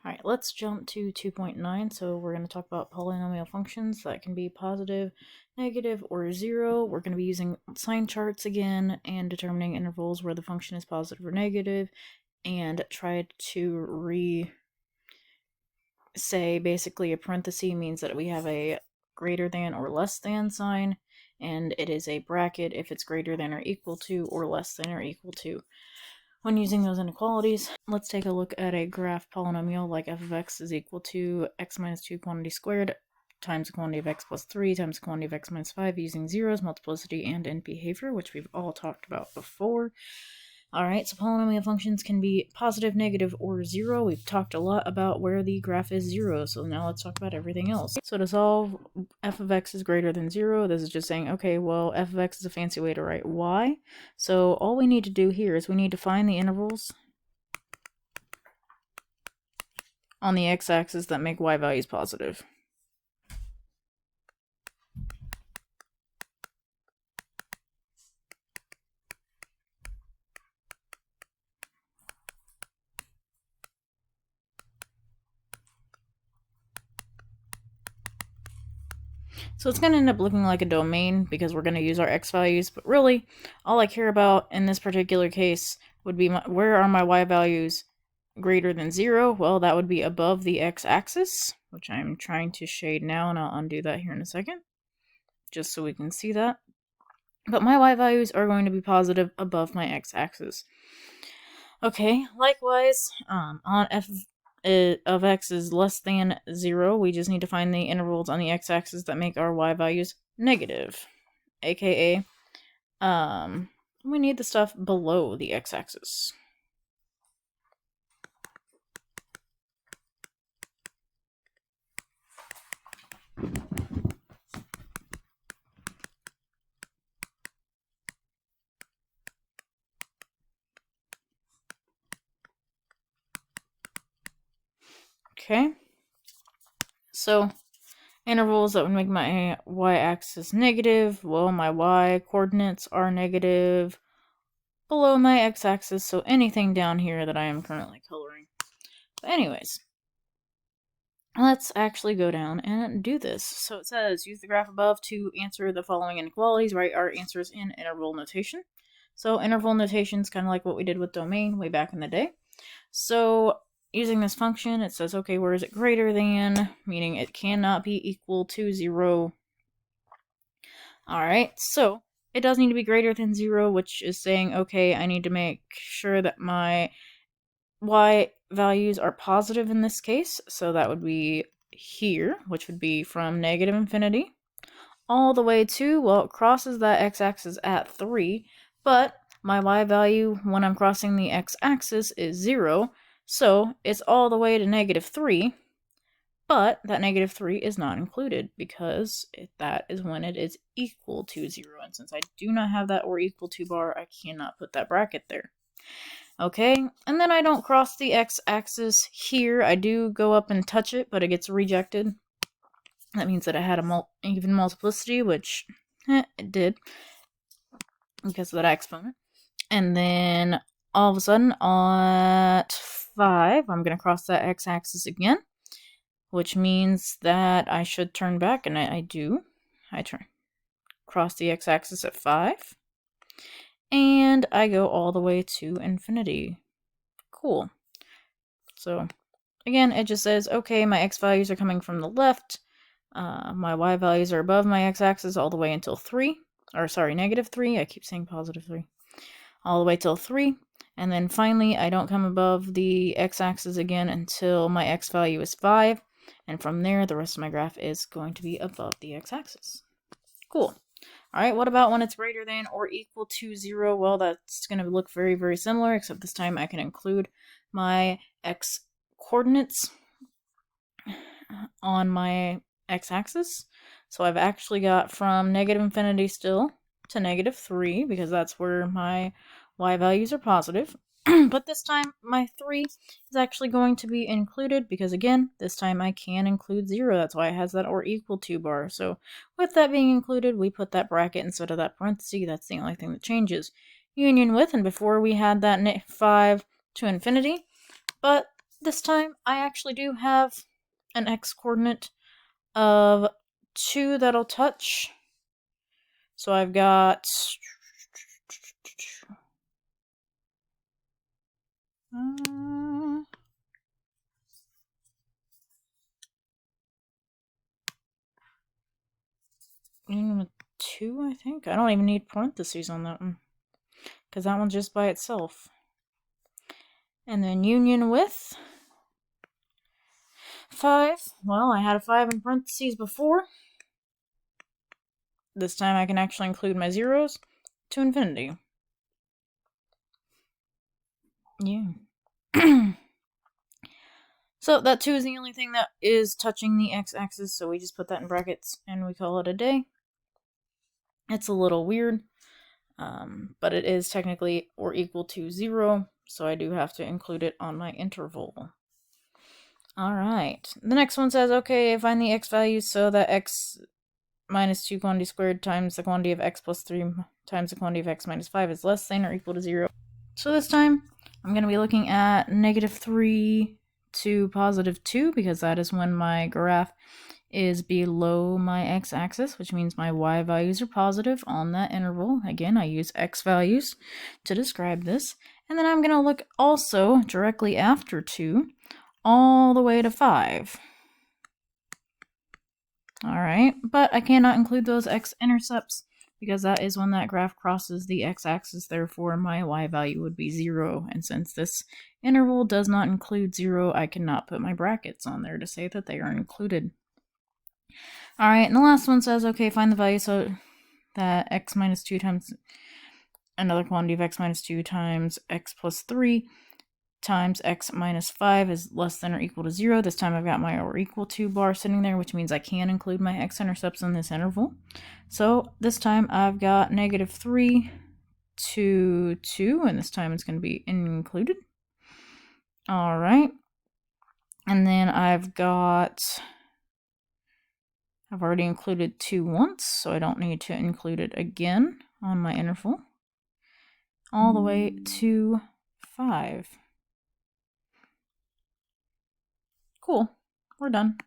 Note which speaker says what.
Speaker 1: Alright, let's jump to 2.9. So we're going to talk about polynomial functions that can be positive, negative, or zero. We're going to be using sign charts again and determining intervals where the function is positive or negative, and try to say basically a parenthesis means that we have a greater than or less than sign, and it is a bracket if it's greater than or equal to or less than or equal to. When using those inequalities, let's take a look at a graph polynomial like f of x is equal to x minus 2 quantity squared times the quantity of x plus 3 times the quantity of x minus 5 using zeros, multiplicity, and end behavior, which we've all talked about before. Alright, so polynomial functions can be positive, negative, or zero. We've talked a lot about where the graph is zero, so now let's talk about everything else. So to solve f of x is greater than zero, this is just saying, okay, well, f of x is a fancy way to write y. So all we need to do here is we need to find the intervals on the x-axis that make y values positive. So it's going to end up looking like a domain because we're going to use our x values, but really all I care about in this particular case would be where are my y values greater than 0? Well, that would be above the x-axis, which I'm trying to shade now, and I'll undo that here in a second, just so we can see that. But my y values are going to be positive above my x-axis. Okay, likewise, on f of x is less than 0, we just need to find the intervals on the x-axis that make our y values negative, aka we need the stuff below the x-axis. Okay, so intervals that would make my y-axis negative, well, my y-coordinates are negative below my x-axis, so anything down here that I am currently coloring. But anyways, let's actually go down and do this. So it says, use the graph above to answer the following inequalities, write our answers in interval notation. So interval notation is kind of like what we did with domain way back in the day. So using this function, it says, okay, where is it greater than? Meaning it cannot be equal to 0. Alright, so it does need to be greater than 0, which is saying, okay, I need to make sure that my y values are positive in this case. So that would be here, which would be from negative infinity all the way to, well, it crosses that x-axis at 3, but my y value when I'm crossing the x-axis is 0, so it's all the way to negative 3, but that negative 3 is not included because that is when it is equal to 0, and since I do not have that or equal to bar, I cannot put that bracket there. Okay, and then I don't cross the x-axis here. I do go up and touch it, but it gets rejected. That means that I had a even multiplicity, which it did because of that exponent. And then all of a sudden at 5, I'm going to cross that x-axis again, which means that I should turn back, and I do. I cross the x-axis at 5, and I go all the way to infinity. Cool. So again, it just says, okay, my x values are coming from the left. My y values are above my x-axis all the way until 3. Or sorry, negative 3. I keep saying positive 3. All the way till 3. And then finally, I don't come above the x-axis again until my x value is 5. And from there, the rest of my graph is going to be above the x-axis. Cool. Alright, what about when it's greater than or equal to 0? Well, that's going to look very, very similar, except this time I can include my x-coordinates on my x-axis. So I've actually got from negative infinity still to negative 3, because that's where my y values are positive. But this time, my 3 is actually going to be included because, again, this time I can include 0. That's why it has that or equal to bar. So with that being included, we put that bracket instead of that parenthesis. That's the only thing that changes. Union with, and before we had that 5 to infinity. But This time, I actually do have an x-coordinate of 2 that'll touch. So I've got... two, I think. I don't even need parentheses on that one, because that one's just by itself. And then union with 5. Well, I had a 5 in parentheses before. This time I can actually include my zeros to infinity. Yeah. So that 2 is the only thing that is touching the x-axis, so we just put that in brackets and we call it a day. It's a little weird, but it is technically or equal to 0, so I do have to include it on my interval. Alright, the next one says, okay, find the x values so that x minus 2 quantity squared times the quantity of x plus 3 times the quantity of x minus 5 is less than or equal to 0. So this time, I'm going to be looking at -3 to +2, because that is when my graph is below my x-axis, which means my y values are positive on that interval. Again, I use x values to describe this. And then I'm going to look also directly after 2 all the way to 5. Alright, but I cannot include those x-intercepts because that is when that graph crosses the x-axis, therefore my y value would be 0, and since this interval does not include 0, I cannot put my brackets on there to say that they are included. Alright, and the last one says, okay, find the value so that x minus 2 times another quantity of x minus 2 times x plus 3 times x minus 5 is less than or equal to 0. This time I've got my or equal to bar sitting there, which means I can include my x-intercepts in this interval. So this time I've got -3 to 2, and this time it's going to be included. Alright. And then I've already included 2 once, so I don't need to include it again on my interval. All the way to 5. Cool. We're done.